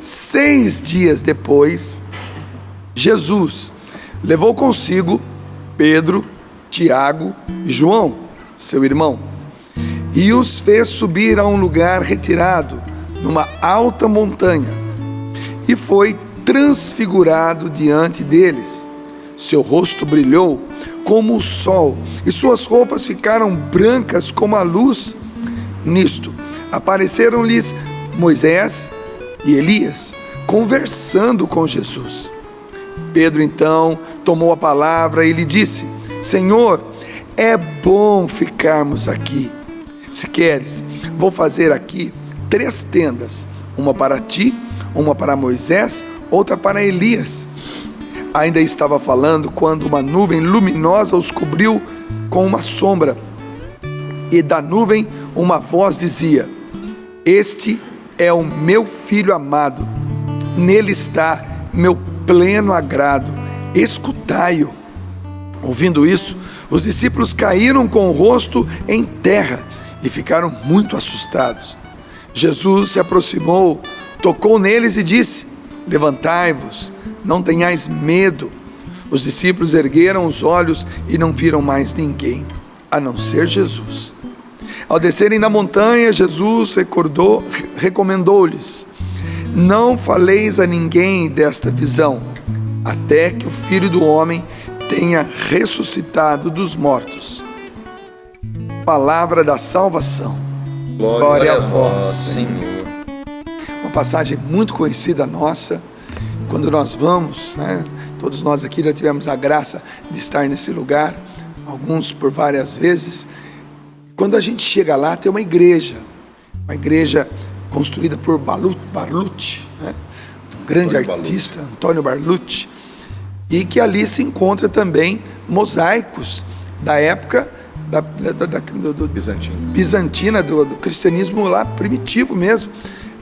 6 dias depois, Jesus levou consigo Pedro, Tiago e João, seu irmão, e os fez subir a um lugar retirado, numa alta montanha, e foi transfigurado diante deles. Seu rosto brilhou como o sol, e suas roupas ficaram brancas como a luz. Nisto, apareceram-lhes Moisés e Elias, conversando com Jesus. Pedro então tomou a palavra e lhe disse: Senhor, é bom ficarmos aqui. Se queres, vou fazer aqui 3 tendas, uma para ti, uma para Moisés, outra para Elias. Ainda estava falando quando uma nuvem luminosa os cobriu com uma sombra, e da nuvem uma voz dizia: Este é o meu filho amado, nele está meu pleno agrado, escutai-o. Ouvindo isso, os discípulos caíram com o rosto em terra e ficaram muito assustados. Jesus se aproximou, tocou neles e disse: Levantai-vos, não tenhais medo. Os discípulos ergueram os olhos e não viram mais ninguém, a não ser Jesus. Ao descerem da montanha, Jesus recomendou-lhes: Não faleis a ninguém desta visão, até que o Filho do Homem tenha ressuscitado dos mortos. Palavra da salvação. Glória a vós, Senhor. Uma passagem muito conhecida nossa, quando nós vamos, todos nós aqui já tivemos a graça de estar nesse lugar, alguns por várias vezes. Quando a gente chega lá, tem uma igreja construída por Barlucci, um grande artista, Antônio Barlucci, e que ali se encontra também mosaicos da época bizantina, do cristianismo lá primitivo mesmo,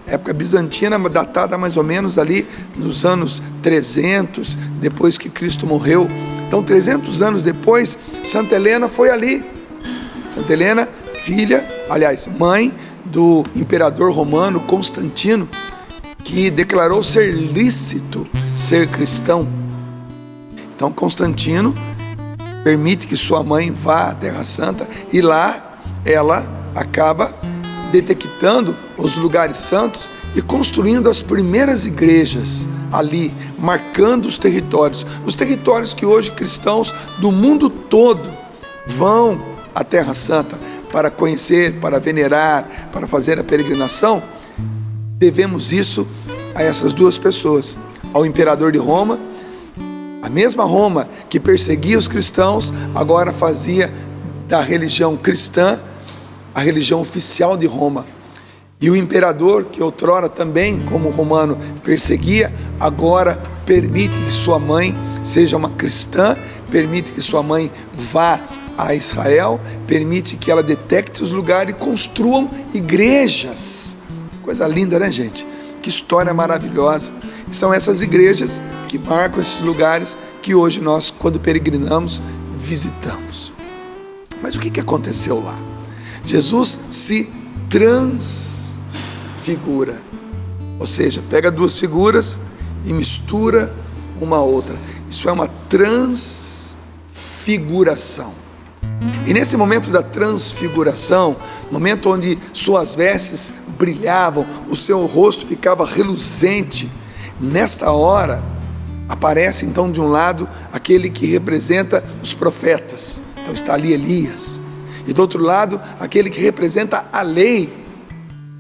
época bizantina, datada mais ou menos ali nos anos 300, depois que Cristo morreu. Então 300 anos depois, Santa Helena foi ali. Santa Helena, mãe do imperador romano Constantino, que declarou ser lícito ser cristão. Então Constantino permite que sua mãe vá à Terra Santa, e lá ela acaba detectando os lugares santos e construindo as primeiras igrejas ali, marcando os territórios que hoje cristãos do mundo todo vão à Terra Santa para conhecer, para venerar, para fazer a peregrinação. Devemos isso a essas 2 pessoas, ao imperador de Roma. A mesma Roma que perseguia os cristãos, agora fazia da religião cristã a religião oficial de Roma. E o imperador, que outrora também, como romano, perseguia, agora permite que sua mãe seja uma cristã, permite que sua mãe vá a Israel, permite que ela detecte os lugares e construam igrejas. Coisa linda, né, gente? Que história maravilhosa. E são essas igrejas que marcam esses lugares que hoje nós, quando peregrinamos, visitamos. Mas o que aconteceu lá? Jesus se transfigura, ou seja, pega 2 figuras e mistura uma a outra. Isso é uma transfiguração. E nesse momento da transfiguração, momento onde suas vestes brilhavam, o seu rosto ficava reluzente, nesta hora aparece então de um lado aquele que representa os profetas. Então está ali Elias, e do outro lado aquele que representa a lei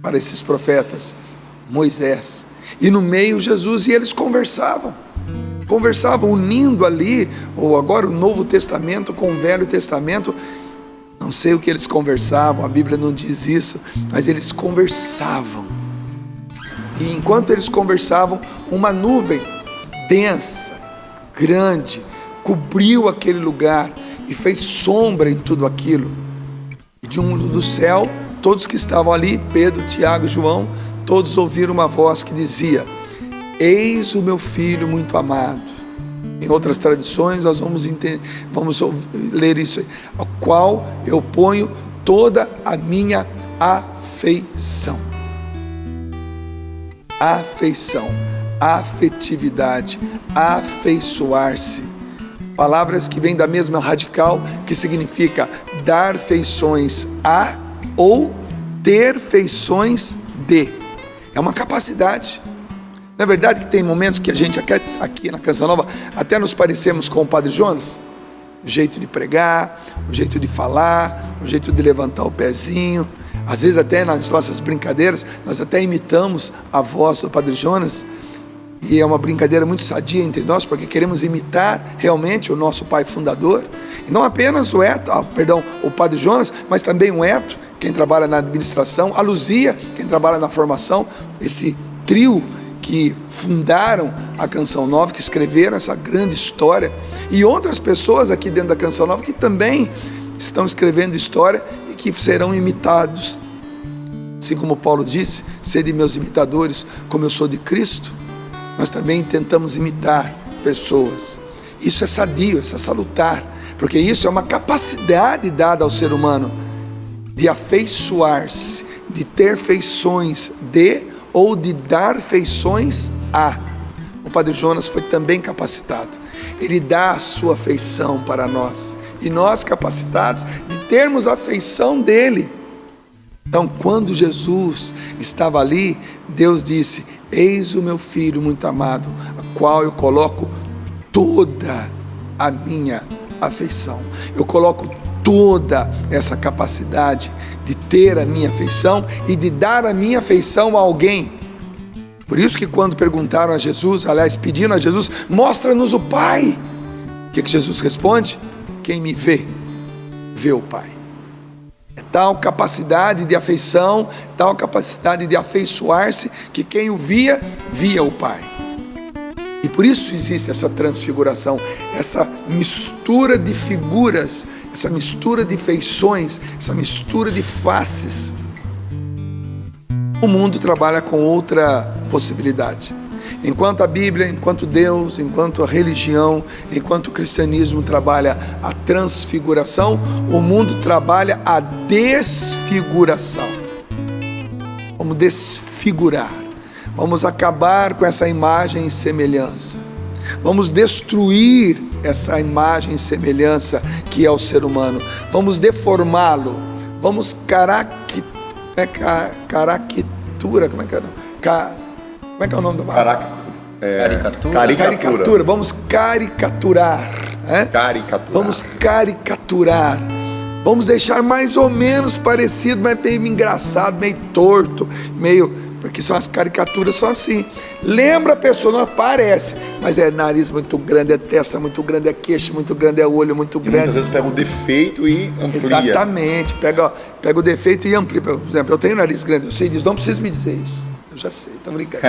para esses profetas, Moisés, e no meio Jesus, e eles conversavam, unindo ali, ou agora o Novo Testamento com o Velho Testamento. Não sei o que eles conversavam, a Bíblia não diz isso, mas eles conversavam. E enquanto eles conversavam, uma nuvem densa, grande, cobriu aquele lugar e fez sombra em tudo aquilo. E do céu, todos que estavam ali, Pedro, Tiago e João, todos ouviram uma voz que dizia: Eis o meu filho muito amado. Em outras tradições nós vamos ler isso aí, ao qual eu ponho toda a minha afeição. afeição, afetividade, afeiçoar-se. Palavras que vêm da mesma radical, que significa dar feições a ou ter feições de. É uma capacidade. Não é verdade que tem momentos que a gente aqui na Canção Nova até nos parecemos com o Padre Jonas? O jeito de pregar, o jeito de falar, o jeito de levantar o pezinho. Às vezes até nas nossas brincadeiras nós até imitamos a voz do Padre Jonas. E é uma brincadeira muito sadia entre nós, porque queremos imitar realmente o nosso pai fundador. E não apenas o Padre Jonas, mas também o Eto, quem trabalha na administração, a Luzia, quem trabalha na formação, esse trio que fundaram a Canção Nova, que escreveram essa grande história, e outras pessoas aqui dentro da Canção Nova que também estão escrevendo história e que serão imitados. Assim como Paulo disse, sede meus imitadores, como eu sou de Cristo. Nós também tentamos imitar pessoas. Isso é sadio, isso é salutar, porque isso é uma capacidade dada ao ser humano de afeiçoar-se, de ter feições de ou de dar feições a. O Padre Jonas foi também capacitado. Ele dá a sua afeição para nós, e nós capacitados de termos a afeição dele. Então, quando Jesus estava ali, Deus disse: eis o meu filho muito amado, a qual eu coloco toda a minha afeição. Eu coloco toda essa capacidade de ter a minha afeição e de dar a minha afeição a alguém. Por isso que quando perguntaram a Jesus, aliás, pediram a Jesus: mostra-nos o Pai. O que Jesus responde? Quem me vê, vê o Pai. É tal capacidade de afeição, tal capacidade de afeiçoar-se, que quem o via, via o Pai. E por isso existe essa transfiguração, essa mistura de figuras, essa mistura de feições, essa mistura de faces. O mundo trabalha com outra possibilidade. Enquanto a Bíblia, enquanto Deus, enquanto a religião, enquanto o cristianismo trabalha a transfiguração, o mundo trabalha a desfiguração. Vamos desfigurar, vamos acabar com essa imagem e semelhança, vamos destruir essa imagem e semelhança que é o ser humano, vamos deformá-lo, vamos como é que é o nome do caricatura. Vamos caricaturar. Vamos caricaturar. Vamos deixar mais ou menos parecido, mas meio engraçado, meio torto, porque as caricaturas são assim. Lembra a pessoa, não aparece, mas é nariz muito grande, é testa muito grande, é queixo muito grande, é olho muito grande. Muitas vezes pega o defeito e amplia. Exatamente, pega o defeito e amplia. Por exemplo, eu tenho nariz grande, eu sei disso, não precisa me dizer isso. Eu já sei, tô brincando.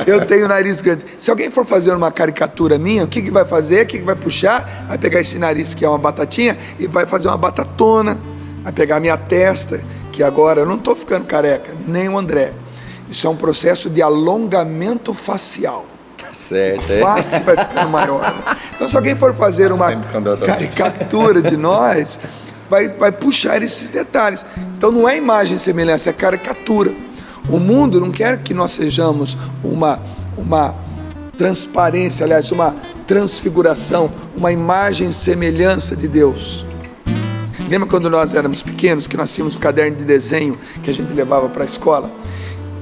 Eu tenho nariz grande. Se alguém for fazer uma caricatura minha, o que vai fazer? O que vai puxar? Vai pegar esse nariz que é uma batatinha e vai fazer uma batatona. Vai pegar a minha testa, que agora eu não estou ficando careca, nem o André. Isso é um processo de alongamento facial. Tá certo. A face vai ficando maior. Né? Então, se alguém for fazer uma caricatura de nós, vai puxar esses detalhes. Então, não é imagem e semelhança, é caricatura. O mundo não quer que nós sejamos uma transparência, aliás, uma transfiguração, uma imagem e semelhança de Deus. Lembra quando nós éramos pequenos, que nós tínhamos um caderno de desenho que a gente levava para a escola?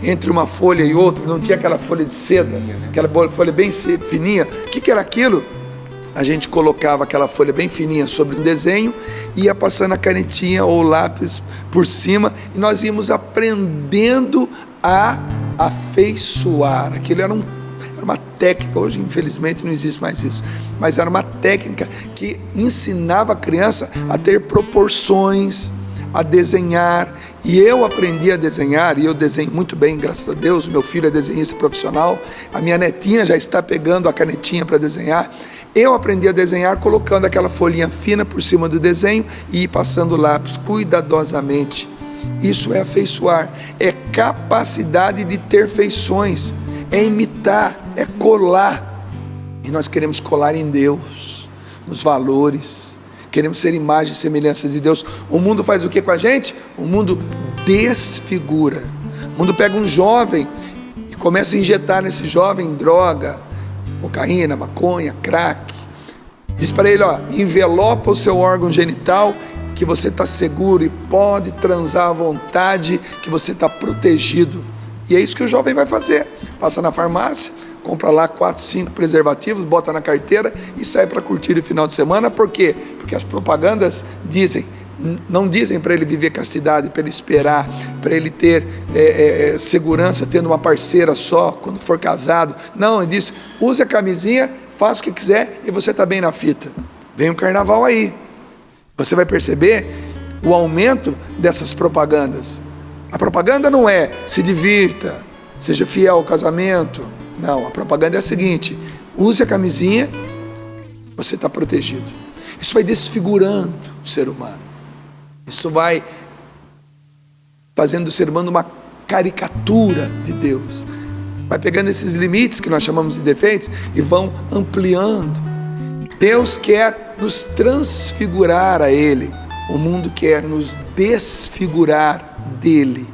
Entre uma folha e outra, não tinha aquela folha de seda, aquela folha bem fininha. O que era aquilo? A gente colocava aquela folha bem fininha sobre um desenho, ia passando a canetinha ou lápis por cima, e nós íamos aprendendo a afeiçoar. Aquilo era uma técnica, hoje infelizmente não existe mais isso, mas era uma técnica que ensinava a criança a ter proporções, a desenhar. E eu aprendi a desenhar, e eu desenho muito bem, graças a Deus. O meu filho é desenhista profissional, a minha netinha já está pegando a canetinha para desenhar. Eu aprendi a desenhar colocando aquela folhinha fina por cima do desenho e ir passando lápis cuidadosamente. Isso é afeiçoar, é capacidade de ter feições, é imitar, é colar. E nós queremos colar em Deus, nos valores, queremos ser imagem e semelhança de Deus. O mundo faz o que com a gente? O mundo desfigura. O mundo pega um jovem começa a injetar nesse jovem droga, cocaína, maconha, crack. Diz para ele, ó, envelopa o seu órgão genital, que você está seguro e pode transar à vontade, que você está protegido. E é isso que o jovem vai fazer. Passa na farmácia, compra lá 4, 5 preservativos, bota na carteira e sai para curtir o final de semana. Por quê? Porque as propagandas não dizem para ele viver castidade, para ele esperar, para ele ter segurança tendo uma parceira só quando for casado. Não, ele diz, use a camisinha, faça o que quiser e você está bem na fita. Vem o carnaval aí. Você vai perceber o aumento dessas propagandas. A propaganda não é se divirta, seja fiel ao casamento. Não, a propaganda é a seguinte: use a camisinha, você está protegido. Isso vai desfigurando o ser humano. Isso vai fazendo do ser humano uma caricatura de Deus. Vai pegando esses limites que nós chamamos de defeitos e vão ampliando. Deus quer nos transfigurar a Ele. O mundo quer nos desfigurar dele.